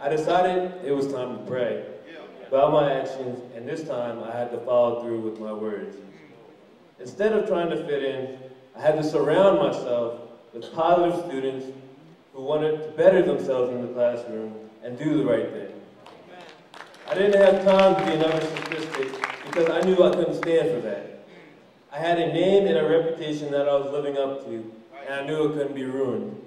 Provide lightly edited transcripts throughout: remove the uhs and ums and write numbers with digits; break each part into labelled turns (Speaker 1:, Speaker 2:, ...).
Speaker 1: I decided it was time to pray about my actions, and this time I had to follow through with my words. Instead of trying to fit in, I had to surround myself with positive students who wanted to better themselves in the classroom and do the right thing. I didn't have time to be another statistic because I knew I couldn't stand for that. I had a name and a reputation that I was living up to, and I knew it couldn't be ruined.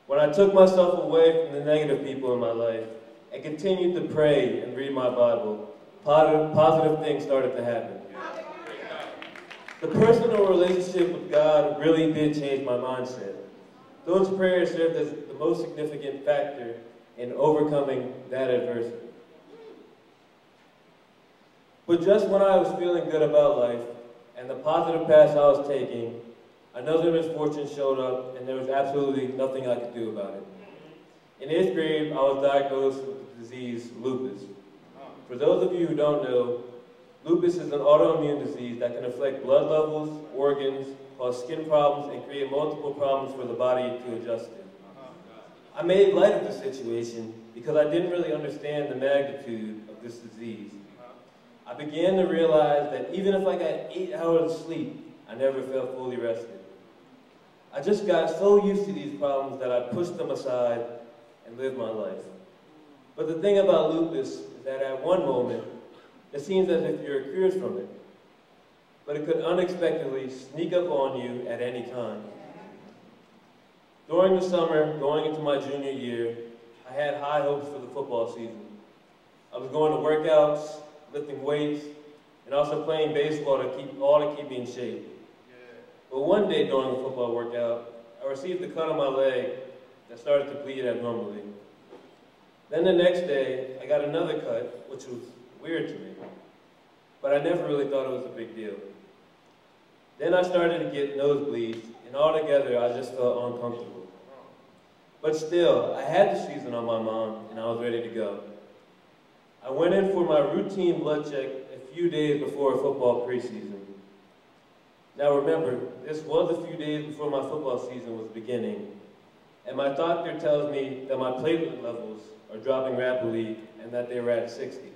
Speaker 1: When I took myself away from the negative people in my life and continued to pray and read my Bible, positive things started to happen. The personal relationship with God really did change my mindset. Those prayers served as the most significant factor in overcoming that adversity. But just when I was feeling good about life and the positive path I was taking, another misfortune showed up and there was absolutely nothing I could do about it. In 8th grade, I was diagnosed with the disease lupus. For those of you who don't know, lupus is an autoimmune disease that can affect blood levels, organs, cause skin problems, and create multiple problems for the body to adjust to. I made light of the situation because I didn't really understand the magnitude of this disease. I began to realize that even if I got 8 hours of sleep, I never felt fully rested. I just got so used to these problems that I pushed them aside and lived my life. But the thing about lupus is that at one moment, it seems as if you're cured from it, but it could unexpectedly sneak up on you at any time. During the summer, going into my junior year, I had high hopes for the football season. I was going to workouts, lifting weights, and also playing baseball to keep me in shape. But one day during the football workout, I received a cut on my leg that started to bleed abnormally. Then the next day, I got another cut, which was weird to me, but I never really thought it was a big deal. Then I started to get nosebleeds, and altogether I just felt uncomfortable. But still, I had the season on my mind, and I was ready to go. I went in for my routine blood check a few days before football preseason. Now remember, this was a few days before my football season was beginning, and my doctor tells me that my platelet levels are dropping rapidly and that they were at 60.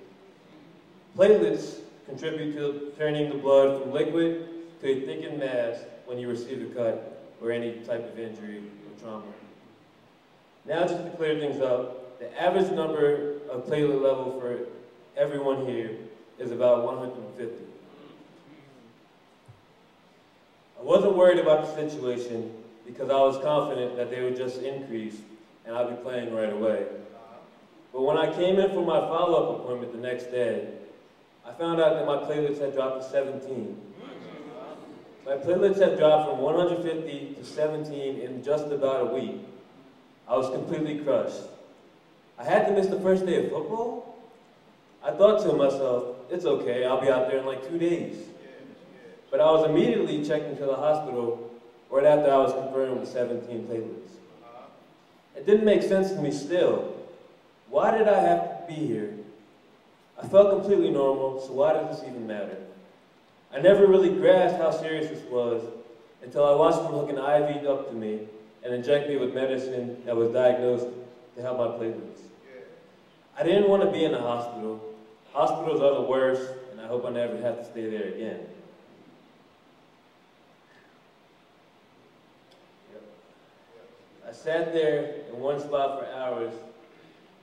Speaker 1: Platelets contribute to turning the blood from liquid to a thickened mass when you receive a cut or any type of injury or trauma. Now just to clear things up, the average number of platelet level for everyone here is about 150. I wasn't worried about the situation because I was confident that they would just increase and I'd be playing right away. But when I came in for my follow-up appointment the next day, I found out that my platelets had dropped to 17. My platelets had dropped from 150 to 17 in just about a week. I was completely crushed. I had to miss the first day of football? I thought to myself, it's okay, I'll be out there in like 2 days. But I was immediately checked into the hospital right after I was confirmed with 17 platelets. It didn't make sense to me still. Why did I have to be here? I felt completely normal, so why does this even matter? I never really grasped how serious this was until I watched them hook an IV up to me and inject me with medicine that was diagnosed to help my platelets. I didn't want to be in a hospital. Hospitals are the worst, and I hope I never have to stay there again. I sat there in one spot for hours,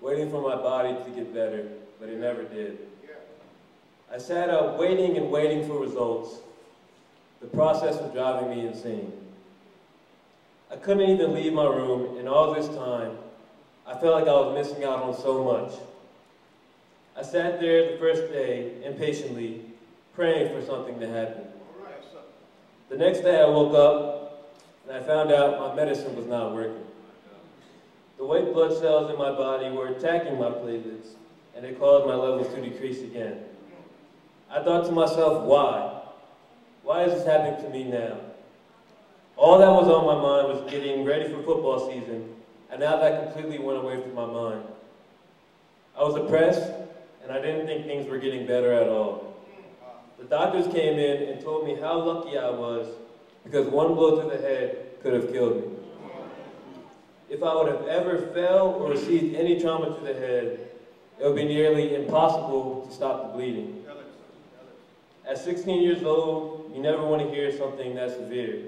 Speaker 1: waiting for my body to get better, but it never did. I sat up waiting and waiting for results. The process was driving me insane. I couldn't even leave my room, and all this time, I felt like I was missing out on so much. I sat there the first day, impatiently, praying for something to happen. The next day I woke up, and I found out my medicine was not working. The white blood cells in my body were attacking my platelets, and it caused my levels to decrease again. I thought to myself, why? Why is this happening to me now? All that was on my mind was getting ready for football season, and now that completely went away from my mind. I was depressed, and I didn't think things were getting better at all. The doctors came in and told me how lucky I was because one blow to the head could have killed me. if I would have ever fell or received any trauma to the head, it would be nearly impossible to stop the bleeding. At 16 years old, you never want to hear something that severe.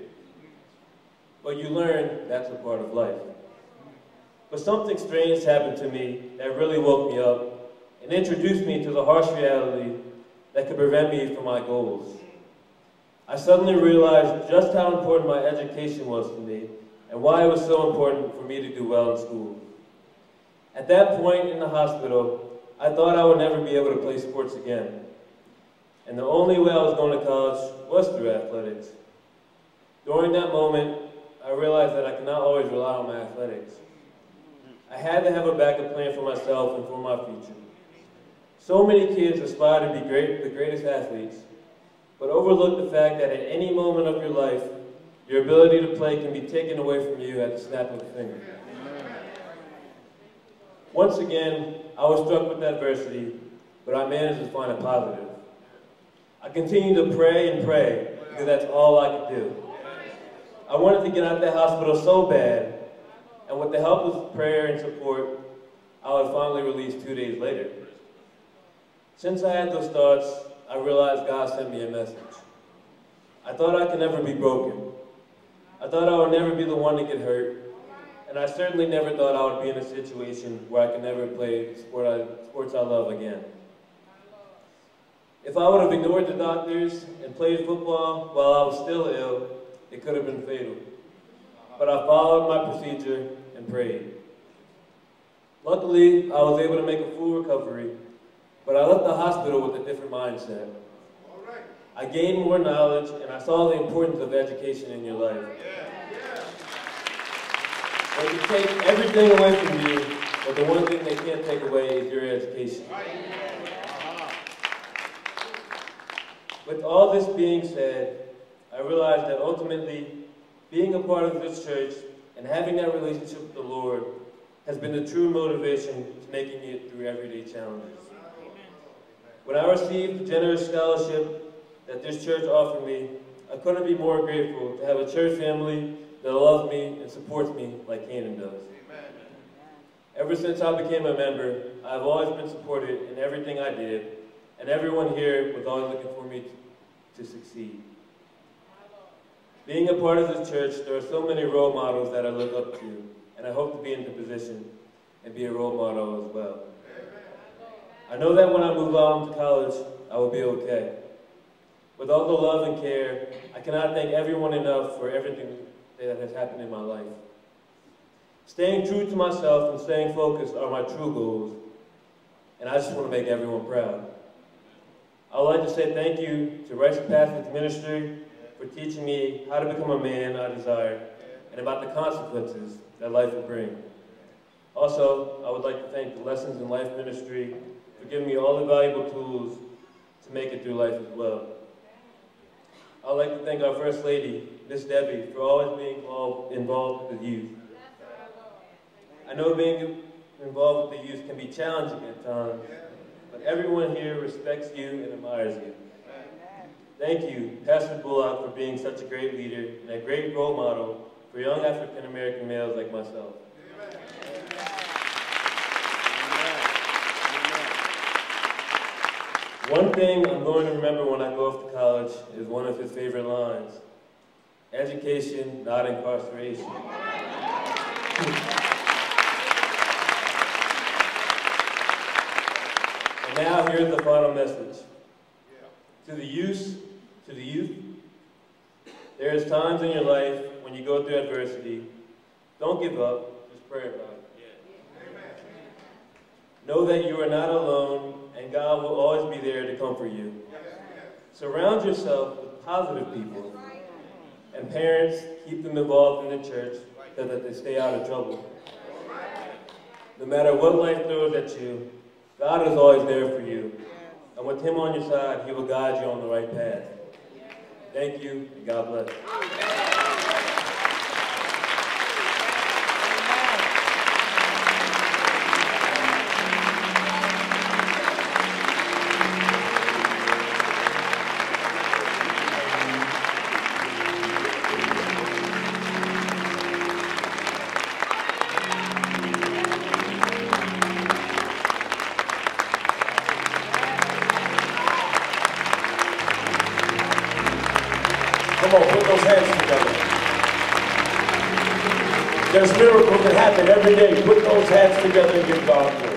Speaker 1: But you learn that's a part of life. But something strange happened to me that really woke me up and introduced me to the harsh reality that could prevent me from my goals. I suddenly realized just how important my education was to me and why it was so important for me to do well in school. At that point in the hospital, I thought I would never be able to play sports again. And the only way I was going to college was through athletics. During that moment, I realized that I could not always rely on my athletics. I had to have a backup plan for myself and for my future. So many kids aspire to be the greatest athletes, but overlook the fact that at any moment of your life, your ability to play can be taken away from you at the snap of a finger. Once again, I was struck with adversity, but I managed to find a positive. I continued to pray and pray, because that's all I could do. I wanted to get out of that hospital so bad, and with the help of prayer and support, I was finally released 2 days later. Since I had those thoughts, I realized God sent me a message. I thought I could never be broken. I thought I would never be the one to get hurt, and I certainly never thought I would be in a situation where I could never play sports I love again. If I would have ignored the doctors and played football while I was still ill, it could have been fatal. But I followed my procedure and prayed. Luckily, I was able to make a full recovery, but I left the hospital with a different mindset. I gained more knowledge, and I saw the importance of education in your life. They can take everything away from you, but the one thing they can't take away is your education. With all this being said, I realized that ultimately, being a part of this church and having that relationship with the Lord has been the true motivation to making it through everyday challenges. When I received the generous scholarship that this church offered me, I couldn't be more grateful to have a church family that loves me and supports me like Canaan does. Ever since I became a member, I've always been supported in everything I did, and everyone here was always looking for me to succeed. Being a part of this church, there are so many role models that I look up to, and I hope to be in the position and be a role model as well. I know that when I move on to college, I will be okay. With all the love and care, I cannot thank everyone enough for everything that has happened in my life. Staying true to myself and staying focused are my true goals, and I just want to make everyone proud. I would like to say thank you to Rice Pathways Ministry for teaching me how to become a man I desire and about the consequences that life will bring. Also, I would like to thank the Lessons in Life Ministry for giving me all the valuable tools to make it through life as well. I would like to thank our First Lady, Miss Debbie, for always being involved with the youth. I know being involved with the youth can be challenging at times, but everyone here respects you and admires you. Thank you, Pastor Bullock, for being such a great leader and a great role model for young African American males like myself. One thing I'm going to remember when I go off to college is one of his favorite lines: education, not incarceration. And now here's the final message. To the youth, there is times in your life when you go through adversity. Don't give up, just pray about it. Know that you are not alone, and God will always be there to comfort you. Surround yourself with positive people. And parents, keep them involved in the church so that they stay out of trouble. No matter what life throws at you, God is always there for you. And with Him on your side, He will guide you on the right path. Thank you, and God bless.
Speaker 2: Come on, put those hands together. There's miracles that happen every day. Put those hands together and give God glory.